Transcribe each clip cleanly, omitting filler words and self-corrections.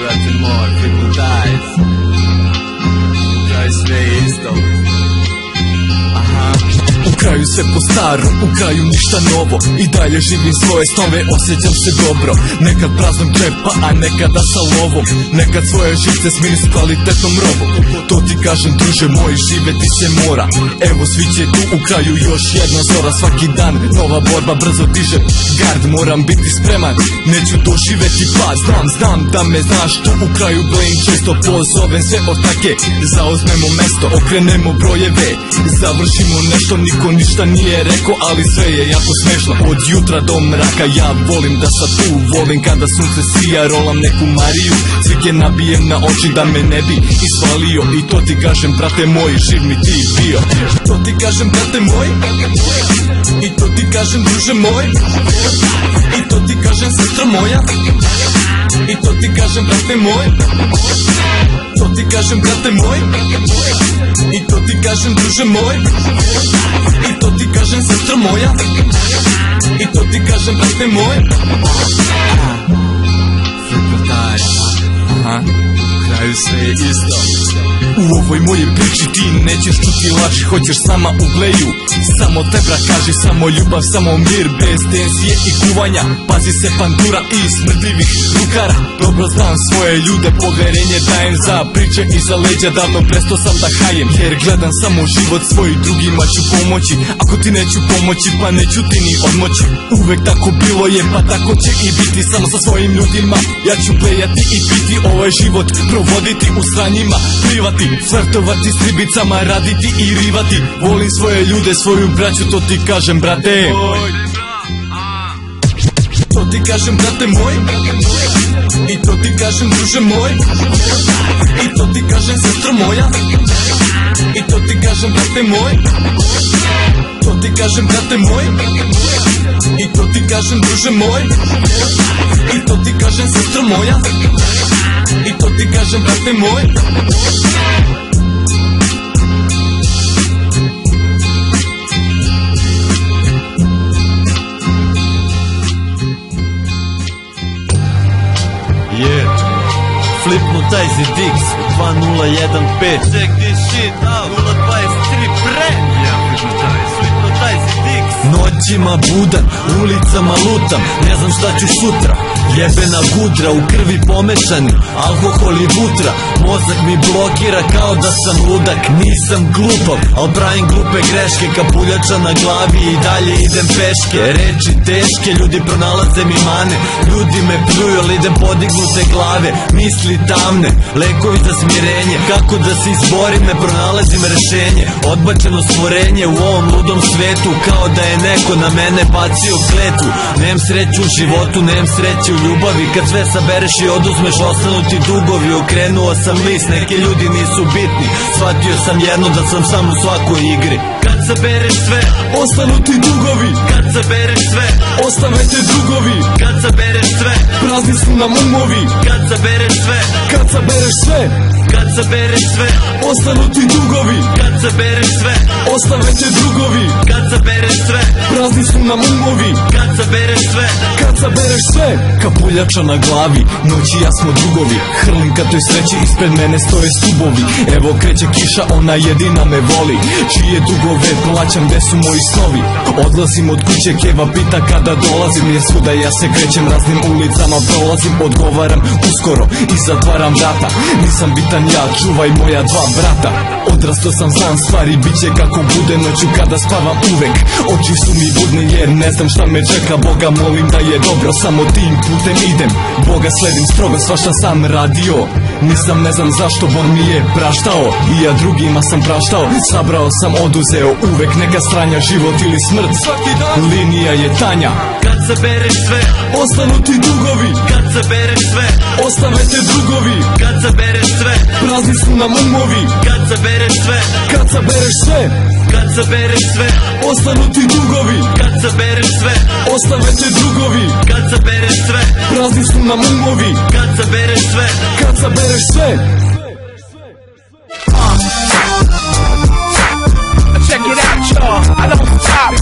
brate moj, Hypnotize. Kao i sve isto. U kraju sve po starom, u kraju ništa novo. I dalje živim svoje snove, osjećam se dobro. Nekad praznog džepa, a nekada sa lovom. Nekad svoje živce smirim s kvalitetnom robom. To ti kažem druže moj, živeti se mora. Evo svi će tu u kraju još jedna zora. Svaki dan nova borba, brzo diže gard. Moram biti spreman, neću doživeti pad. Znam da me znaš, tu u kraju blejim često. Pozovem sve ortake, zauzmemo mesto. Okrenemo brojeve, završimo nešto. Niko ništa nije rekao, ali sve je jako smešno. Od jutra do mraka ja volim da sam tu. Volim kada sunce sija, rolam neku Mariju. Cvike nabijem na oči da me ne bi isvalio. I to ti kažem brate moj, živ mi ti bio. To ti kažem brate moj, i to ti kažem druže moj, i to ti kažem sestra moja, i to ti kažem brate moj, to ti kažem brate moj, i to ti kažem druže moj, i to ti kažem sestra moja, i to ti kažem brate moj. Hypnotize. Kraju sve je isto. U ovoj mojej priči ti nećeš čuti laži, hoćeš sama u gleju. Samo tebra kaži, samo ljubav, samo mir, bez tenzije i kuvanja. Pazi se pandura i smrdljivih rukara. Dobro znam svoje ljude, poverenje dajem za priče iza leđa. Davno presto sam da hajem, jer gledam samo život svoj, drugima ću pomoći. Ako ti neću pomoći, pa neću ti ni odmoći. Uvek tako bilo je, pa tako će i biti. Samo sa svojim ljudima ja ću plejati i piti. Ovaj život provoditi u stranjima, plivati, flirtovati s ribicama, raditi i rivati. Volim svoje ljude, svoju braću, to ti kažem brate. To ti kažem brate moj, i to ti kažem druže moj, i to ti kažem sestro moja, i to ti kažem brate moj, to ti kažem brate moj, i to ti kažem druže moj, i to ti kažem sestro moja, i to ti kažem brate moj. Hypnotize Dix 2015. Check this shit out. 023 premija. Hypnotize Dix. Noćima budan, ulicama lutam, ne znam šta ću sutra. Jebena gudra, u krvi pomešani, alkohol i vutra. Mozak mi blokira kao da sam ludak. Nisam glupav, al pravim glupe greške. Kapuljača na glavi i dalje idem peške. Reči teške, ljudi pronalaze mi mane. Ljudi me pljuju, ali idem podignute glave. Misli tamne, lekovi za smirenje. Kako da se izborim, ne pronalazim rešenje. Odbačeno stvorenje u ovom ludom svetu, kao da je neko na mene bacio kletvu. Nem sreću u životu, nem sreće u ljubavi. Kad sve sabereš i oduzmeš, ostanu ti dugovi. Okrenuo sam list, neki ljudi nisu bitni. Shvatio sam jedno, da sam sam u svakoj igri. Kad sabereš sve, ostanu ti dugovi. Kad sabereš sve, ostave te drugovi. Kad sabereš sve, prazni su nam umovi. Kad sabereš sve, kad sabereš sve, kad sabereš sve, ostanu ti dugovi. Kad sabereš sve, ostave te drugovi. Kad sabereš sve, prazni su nam umovi. Kad sabereš sve, kad sabereš sve. Kapuljača na glavi, noći ja smo drugovi. Hrlim kad toj sreći, ispred mene stoje stubovi. Evo kreće kiša, ona jedina me voli. Čije dugove plaćam, gde su moji snovi. Odlazim od kuće, keva pita kada dolazim. Jer svuda ja se krećem, raznim ulicama prolazim. Odgovaram uskoro i zatvaram vrata. Nisam bitan ja, čuvaj moja dva brata. Odrasto sam, znam stvari, bit će kako bude. Noću kada spavam uvek, oči su mi budne, jer ne znam šta me čeka. Boga molim da je dobro, samo tim putem idem. Boga sledim strogo, svašta sam radio. Nisam, ne znam zašto, Bog mi je praštao. I ja drugima sam praštao. Sabrao sam, oduzeo, uvek neka stranja. Život ili smrt, svaki dan linija je tanja. Kad sabereš sve, ostanu ti dugovi. Kad sabereš sve, ostave te drugovi. Kad sabereš sve, prazni su nam umovi. Kad sabereš sve, kad sabereš sve, kad sabereš sve, ostanu ti dugovi. Kad sabereš sve, ostave te drugovi. Kad sabereš sve, prazni su nam umovi. Kad sabereš sve, kad sabereš sve. Check it out, y'all. I don't stop.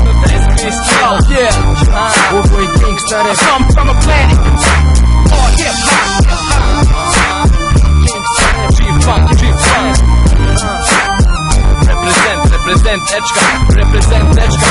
It's y'all, yeah. What boy thinks that I come from a planet. All hip hop. reprezent ečka, reprezent ečka.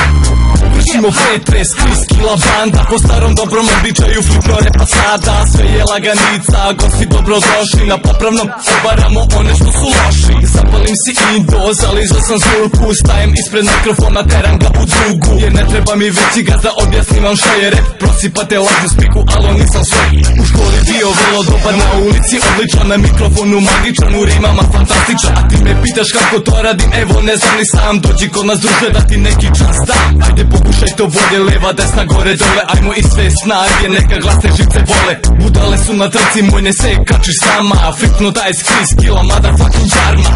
Vršimo pretres, kriz, kila banda, po starom dobrom običaju flipno repa sada. Sve je laganica, gosti dobrodošli, na popravnom obaramo one što su loši. Zapalim si indo, zalizao sam zvuku, stajem ispred mikrofona, teram ga u drugu. Jer ne treba mi veći gaz da objasnim vam šta je rap, prosipate lažnu spiku, alo nisam svoj. U školi bio vrlo dobar, na ulici odličan, na mikrofonu magičan, u rimama fantastičan. A ti me pitaš kako to radim, evo ne znam ni sam, dođi kod nas druže da ti neki čas dam. Ajde pokušaj to vode, leva, desna, gore, dole, ajmo i sve snage, neka glasne živce vole. Budale su na trci, moj ne se kačiš sama, flipno daj skris, kila, motherfucking džarma.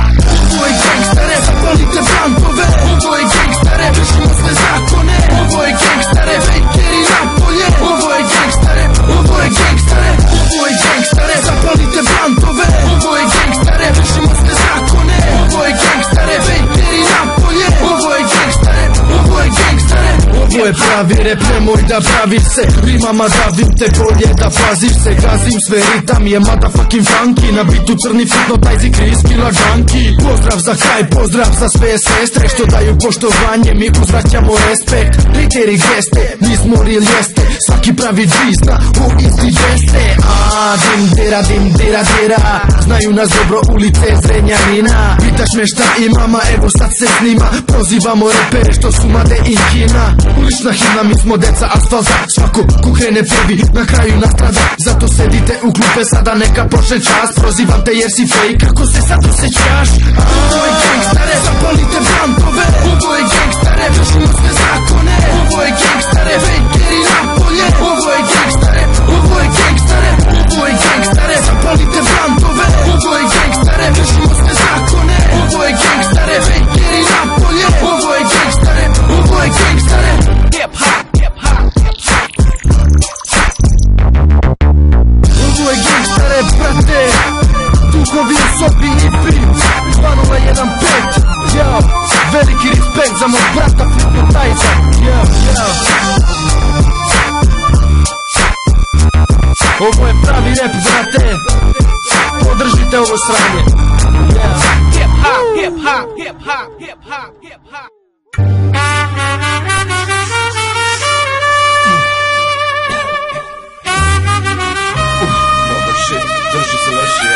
Ovo je gangsta rap, zapalite brandove. Ovo je gangsta rap, vršimo sve zakone. Ovo je gangsta rap, fakeri napolje. Ovo je gangsta rap, ovo je gangsta rap. Ovo je gangsta rap, zapalite brandove. Ovo je gangsta rap, vršimo sve zakone. Ovo je gangsta rap, fakeri napolje. Ovo je gangsta rap, ovo je gangsta rap. Ovo je pravi rap, nemoj da praviš se. Rimama davim te, bolje da paziš se. Gazim sve, ritam je motherfucking funky. Na bitu crni fitno, tajzi, kriz, kila, junkie. Pozdrav za kraj, pozdrav za sve sestre što daju poštovanje, mi uzvraćamo respekt. Riteri geste, mi smo real jeste, svaki pravi G zna who is the jeste. Dim dira, dim dira, dira, znaju nas dobro ulice Zrenjanina. Pitaš me šta imama, evo sad se snima, prozivamo repere što su made i kina. Ulična himna, mi smo deca asfalta, svako ko krene prvi na kraju nastrada. Zato sedite u klupe, sada neka počne čas. Prozivam te jer si fake, kako se sad osjećaš? Ovo je gangsta rap, zapalite brandove. Ovo je gangsta rap, vršimo sve zakone. Ovo je gangsta rap, fakeri napolje. Ovo je gangsta rap, ovo je gangsta rap. Ovo je gangsta rap, zapalite brandove. Ovo je gangsta rap, vršimo sve zakone. Ovo je gangsta rap, fakeri napolje. Ovo je gangsta rap, ovo je gangsta rap. Hip hop, hip hop, hip hop. Ovo je gangsta rap, brate. Duhovi u sobi i pip 2015, yo. Veliki respekt za moj brata Flipno Tajza, yo, yo. Ovo je pravi rap, brate. Podržite ovo sranje, yo. Hip hop, hip hop, hip hop, hip hop, hip hop. Dobar shit, drži se vrši,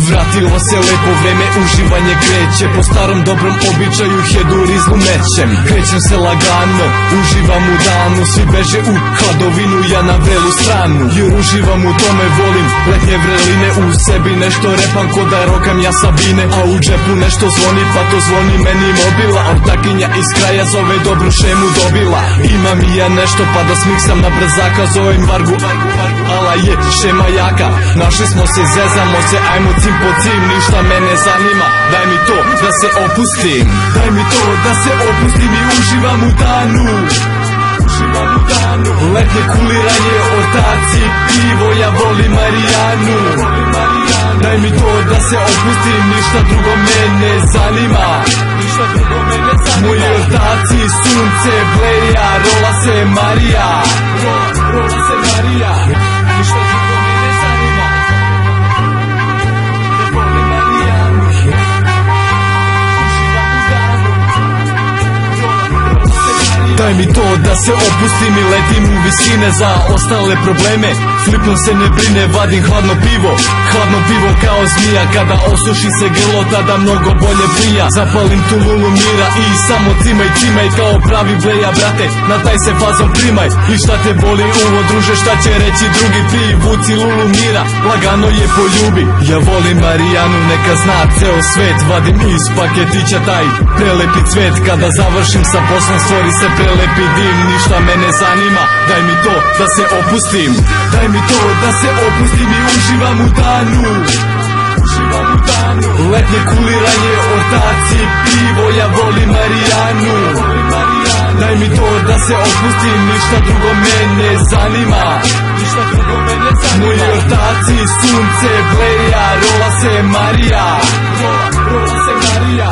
Vratilo se lepo vreme, uživanje kreće, po starom dobrom običaju hedurizmu mećem. Krećem se lagano, uživam u danu, svi beže u hladovinu, ja na vrelu stranu. Jer uživam u tome, volim letnje vreline, u sebi nešto repam ko da rokam ja Sabine. A u džepu nešto zvoni, pa to zvoni meni mobila. Ortakinja iz kraja zove, dobru šemu dobila. Imam i ja nešto pa da smiksam na brzaka, zovem Vargu, ala je šema jaka. Našli smo se, zezamo se, ajmo cim po cim, ništa me ne zanima. Daj mi to da se opustim, daj mi to da se opustim i uživam u danu. Uživam u danu, letnje kuliranje, ortaci, pivo, ja volim Marijanu. Daj mi to da se opustim, ništa drugo me ne zanima. Ništa drugo me ne zanima. Moji ortaci, sunce, bleja, rola se Marija. Rola se Marija. Ništa drugo me ne zanima. Daj mi to da se opustim i letim u visine, za ostale probleme Flipno se ne brine, vadim hladno pivo kao zmija. Kada osuši se grlo, tada mnogo bolje prija. Zapalim tu lulu mira i samo cimaj kao pravi bleja, brate, na taj se fazom primaj. I šta te boli uvo, druže, šta će reći drugi, ti vuci lulu mira, lagano je poljubi. Ja volim Marijanu, neka zna ceo svet, vadim iz paketića taj prelepi cvet. Kada završim sa poslom, stvori se prelepi dim, ništa me ne zanima. Daj mi to da se opustim, daj mi to da se opustim i uživam u danu. Uživam u danu, letnje kuliranje, ortaci, pivo, ja volim Marijanu. Daj mi to da se opustim, ništa drugo me ne zanima. Ništa drugo me ne zanima. Moji ortaci, sunce, bleja, rola se Marija. Rola se Marija.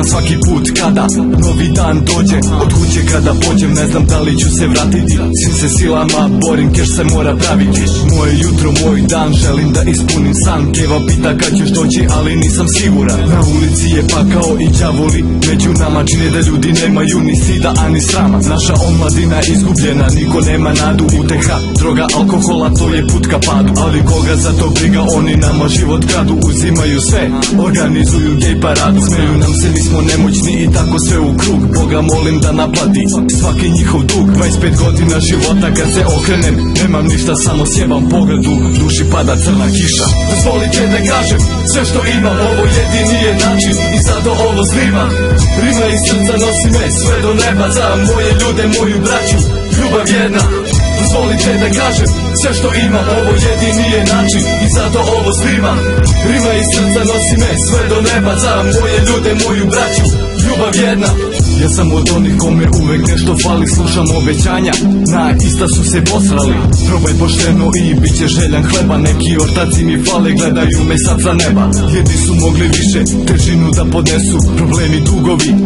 čekam svaki put kada novi dan dođe. Od kuće kada pođem ne znam da li ću se vratiti. Svim se silama borim, keš se mora praviti. Moje jutro, moj dan, želim da ispunim san. Keva pita kad ćeš doći, ali nisam siguran. Na ulici je pakao i đavoli među nama, čine da ljudi nemaju ni sida ani srama. Naša omladina izgubljena, niko nema nadu. Uteha, droga, alkohola, to je put ka padu. Ali koga za to briga, oni nama život kradu. Uzimaju sve, organizuju gej paradu. Smeju nam se, nismo nemoćni i tako sve u krug. Boga molim da naplati svaki njihov dug. 25 godina života kad se okrenem, nemam ništa, samo sjebam pogled, u duši pada crna kiša. Dozvolite da kažem sve što imam, ovo jedini je način i zato ovo snimam. Rima iz srca nosi me sve do neba, za moje ljude, moju braću, ljubav jedna. Dozvolite da kažem sve što imam, ovo jedini je način i zato ovo snimam. Rima iz srca nosi me sve do neba, za moje ljude, moju braću, ljubav jedna. Ja sam od onih kome uvek nešto fali, slušam obećanja, na ista su se posrali. Probaj pošteno i bit će željan hleba, neki ortaci mi fale, gledaju me sad za neba. Jedni su mogli više težinu da podnesu, problemi,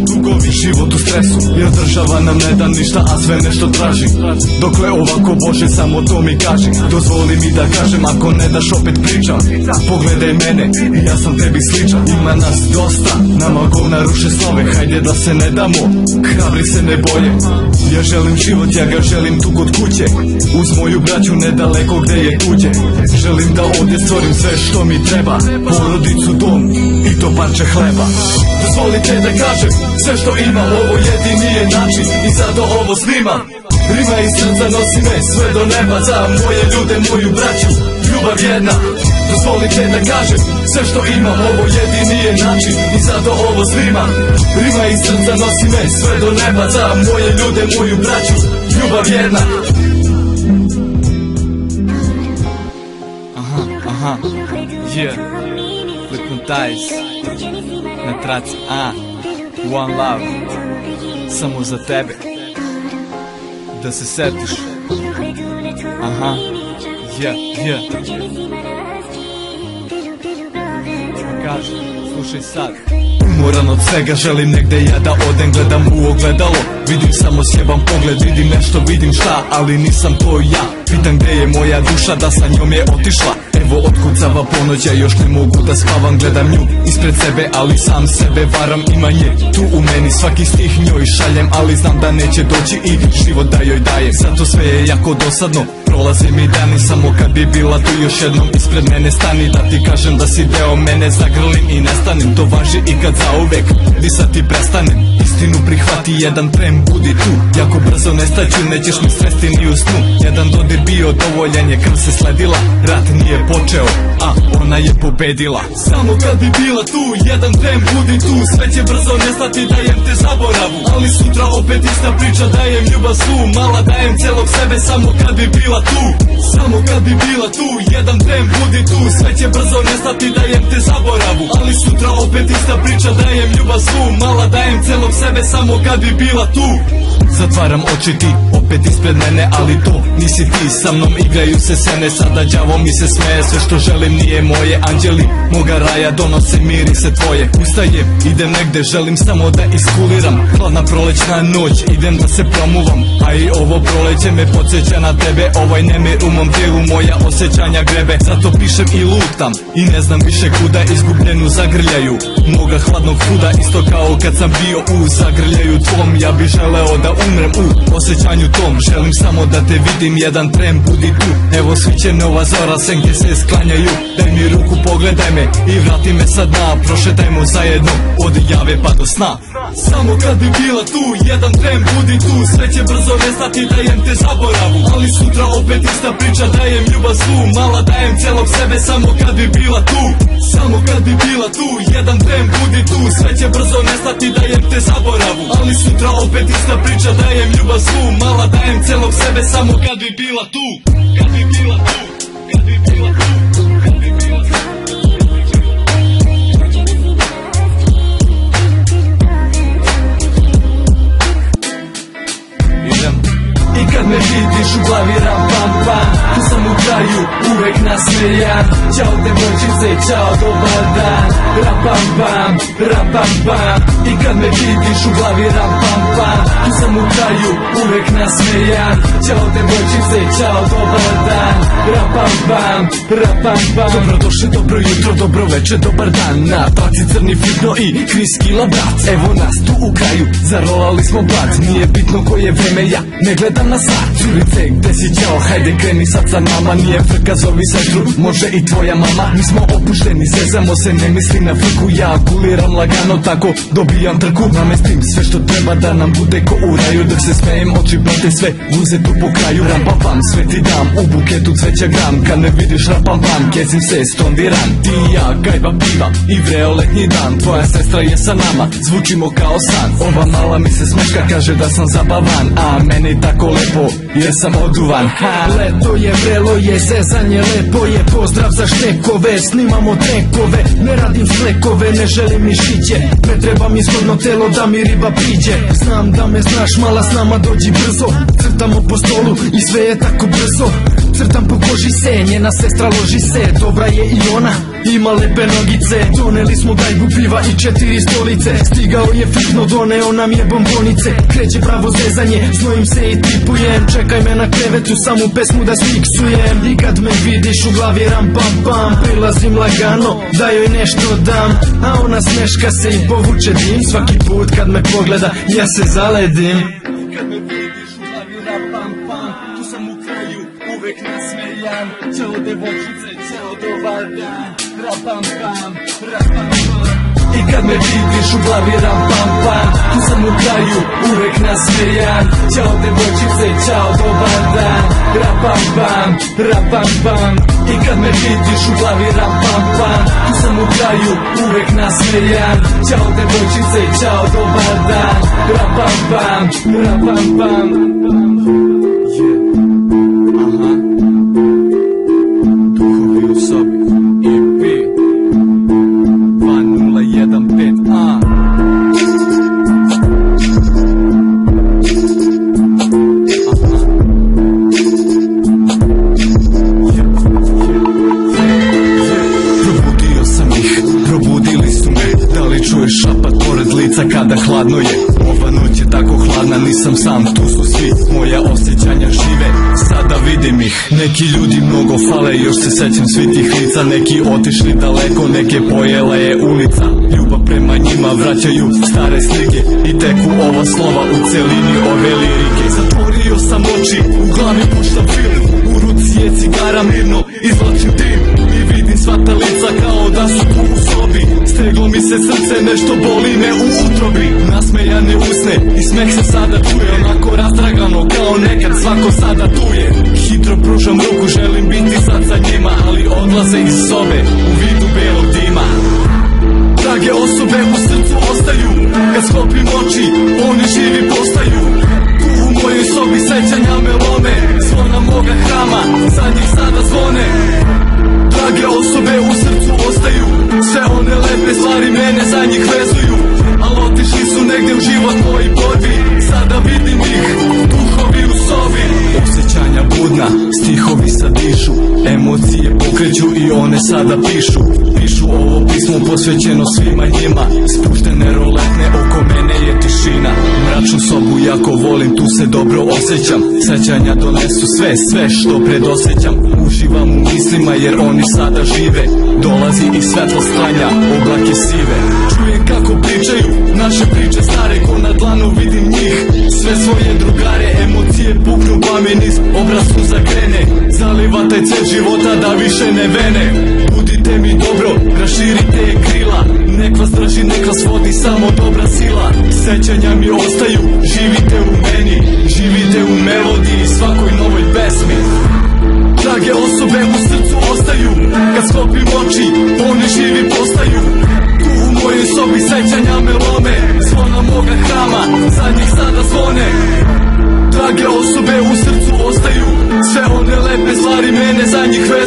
dugovi, život u stresu. Jer država nam ne da ništa, a sve nešto traži. Dokle ovako Bože, samo to mi kaži. Dozvoli mi da kažem, ako ne daš opet pričam. Pogledaj mene, ja sam tebi sličan. Ima nas dosta, nama govna ruše snove, hajde da se ne damo, hrabri se ne boje. Ja želim život, ja ga želim tu kod kuće, uz moju braću nedaleko gde je tuđe. Želim da ovdje stvorim sve što mi treba, porodicu, dom i to parče hleba. Dozvolite da kažem sve što imam, ovo jedini je način i zato ovo snimam. Rima iz srca nosi me sve do neba, za moje ljude, moju braću, ljubav jedna. Dozvolite da kažem sve što imam, ovo jedini je način i zato ovo snimam. Rima iz srca nosi me sve do neba, za moje ljude, moju braću, ljubav jedna. Aha, yeah, Hypnotize na traci, One Love, samo za tebe, da se setiš. Yeah. Kaži, slušaj sad. Umoran od svega, želim negde ja da odem, gledam u ogledalo, vidim samo sjeban pogled, vidim nešto, vidim šta, ali nisam to ja. Pitam gde je moja duša, da sa njom je otišla. Evo otkucava ponoć, ja još ne mogu da spavam, gledam nju ispred sebe, ali sam sebe varam. Ima nje tu u meni, svaki stih njoj šaljem, ali znam da neće doći i život da joj dajem. Zato sve je jako dosadno, prolaze mi dani, samo kad bi bila tu još jednom ispred mene stani. Da ti kažem da si deo mene, zagrlim i nestanem, to važi i kad zauvek disati prestanem. Istinu prihvati, jedan tren budi tu, jako brzo nestaću, nećeš mi sresti ni u snu. Jedan dodir bio dovoljan je, krv se sledila, rat nije počeo, a ona je pobedila. Samo kad bi bila tu, jedan tren budi tu, sve će brzo nestati, dajem te zaboravu. Ali sutra opet ista priča, dajem ljubav svu, mala dajem celog sebe, samo kad bi bila tu. Samo kad bi bila tu, jedan tren budi tu, sve će brzo nestati, dajem te zaboravu. Ali sutra opet ista priča, dajem ljubav svu, mala dajem celog sebe, samo kad bi bila tu. Zatvaram oči, ti opet ispred mene, ali to nisi ti, sa mnom igraju se sene. Sada đavo mi se smeje, sve što želim nije moje. Anđeli moga raja donose mirise tvoje. Ustajem, idem negde, želim samo da iskuliram. Hladna prolećna noć, idem da se promuvam, a i ovo proleće me podsjeća na tebe. Ovaj nemir u mom tijelu moja osjećanja grebe, zato pišem i lutam i ne znam više kuda. Izgubljenu zagrljaju moga hladnog huda, isto kao kad sam bio u zagrljaju tvom. Ja bi želeo da umrem u osjećanju tom, želim samo da te vidim, jedan tren budi tu. Evo sviće nova zora, senke se sklanjaju, daj mi ruku, pogledaj me i vrati me sa dna. Prošetajmo zajedno od jave pa do sna. Samo kad bi bila tu, jedan tren budi tu, sve će brzo nestati, dajem te zaboravu. Ali sutra opet ista priča, dajem ljubav svu, mala dajem celog sebe, samo kad bi bila tu. Samo kad bi bila tu, jedan tren budi tu, sve će brzo nestati, dajem te zaboravu. Ali sutra opet ista priča, dajem ljubav svu, mala dajem celog sebe, samo kad bi bila tu. Kad bi bila tu, kad bi bila tu, kad bi bila tu. I kad me vidiš u glavi ram pam pam, tu sam u kraju uvek nasmejan. Ćao devojčice, ćao dobar dan, ram pam pam, ram pam pam. I kad me vidiš u glavi ram pam pam, tu sam u kraju uvek nasmejan. Ćao devojčice, ćao dobar dan, ram pam pam, ram pam pam. Dobrodošli, dobro jutro, dobro večer, dobar dan. Na placi crni fitno i kriskila brat. Evo nas tu u kraju, zarolali smo blat. Nije bitno koje vreme, ja ne gledam na sat. Curice, gde si, ćao, hajde kreni sad sa nama. Nije frka, zovi sestru, može i tvoja mama. Mi smo opušteni, zezamo se, ne misli na frku. Ja guliram lagano, tako dobijam trku. Namestim sve što treba da nam bude ko u raju. Dok se smejem, oči blate sve, guze tu po kraju. Ram pam pam, sve ti dam, u buketu cveća gram. Kad me vidiš ram pam pam, kezim se, stondiran. Ti i ja, gajba piva i vreo letnji dan. Tvoja sestra je sa nama, zvučimo kao san. Ova mala mi se smeška, kaže da sam zabavan, a meni tako lepo, jer sam oduvan. Leto je, vrelo je, zezanje lepo je. Pozdrav za štekove, snimamo tekove. Ne radim flekove, ne želim mišiće. Ne treba mi zgodno telo da mi riba priđe. Znam da me znaš, mala s nama dođi brzo. Crtamo po stolu i sve je tako brzo. Crtam po koži se, njena sestra loži se. Dobra je i ona, ima lepe nogice. Doneli smo gajbu piva i 4 stolice. Stigao je fitno, doneo nam je bombonice. Kreće pravo zezanje, znojim se i tipujem. Čekaj me na krevetu, samu pesmu da sfiksujem. I kad me vidiš u glavi ram pam pam, prilazim lagano, da joj nešto dam. A ona smeška se i povuče dim. Svaki put kad me pogleda, ja se zaledim. Kad me vidiš u glavi ram pam pam, tu sam u kraju uvek nasmejan. Ćao devojčice, ćao dobar dan, ram pam pam, ram pam pam. I kad me vidiš u glavi ram pam pam, tu sam u kraju uvek nasmejan. Ćao devojčice, ćao dobar dan, ram pam pam, ram pam pam. I kad me vidiš u glavi ram pam pam, tu sam u kraju uvek nasmejan. Ćao devojčice, ćao dobar dan, ram pam pam, ram pam pam. Aha, duhovi u sobi, EP 2015. Probudio sam ih, probudili su me. Da li čuješ šapat pored lica kada hladno je? Ova noć je tako hladna, nisam sam, tu su svi. Moja osjećanja žive, sada vidim ih. Neki ljudi mnogo fale, još se sećam svi tih lica. Neki otišli daleko, neke pojela je ulica. Ljubav prema njima vraćaju stare slike i teku ova slova u celini ove lirike. Zatvorio sam oči, u glavi puštam film, u ruci je cigara, mirno izvlačim dim i vidim sva ta lica kao da su tu u sobi. Steglo mi se srce, nešto boli me u utrobi. Nasmejane usne i smeh se sada čuje, onako rastragano kao nekad, svako sada tu je. Hitro pružam ruku, želim biti sad sa njima, ali odlaze iz sobe u vidu belog dima. Drage osobe u srcu ostaju, kad sklopim oči, oni živi postaju. Tu u mojoj sobi sećanja me lome, zvona moga hrama, za njih sada zvone. Drage osobe u srcu ostaju, sve one lepe stvari mene za njih vezuju. Al otišli su negde u život moji borbi, sada vidim ih, duhovi u sobi. Osjećanja budna, stihovi sad dišu, emocije pokreću i one sada pišu. Pišu ovo pismo posvećeno svima njima, spuštene roletne, oko mene je tišina. Mračnu sobu jako volim, tu se dobro osjećam. Sećanja donesu sve što predosećam. Uživam u mislima jer oni sada žive. Dolazi i svetlo sklanja oblake sive. Čujem kako pričaju naše priče stare, ko na dlanu vidim njih, sve svoje drugare. Emocije puknu pa mi niz obraz su zagrene. Zaliva taj cvet života da više ne vene. Budite mi dobro, raširite krila, nek vas drži, nek vas vodi samo dobra sila. Sećanja mi ostaju, živite u meni, živite u melodiji svakoj novoj pesmi. Drage osobe u srcu ostaju, kad sklopim oči, oni živi postaju. Tu u mojoj sobi sećanja me lome, zvona moga hrama, za njih sada zvone. Drage osobe u srcu ostaju, sve one lepe stvari mene za njih vezuju.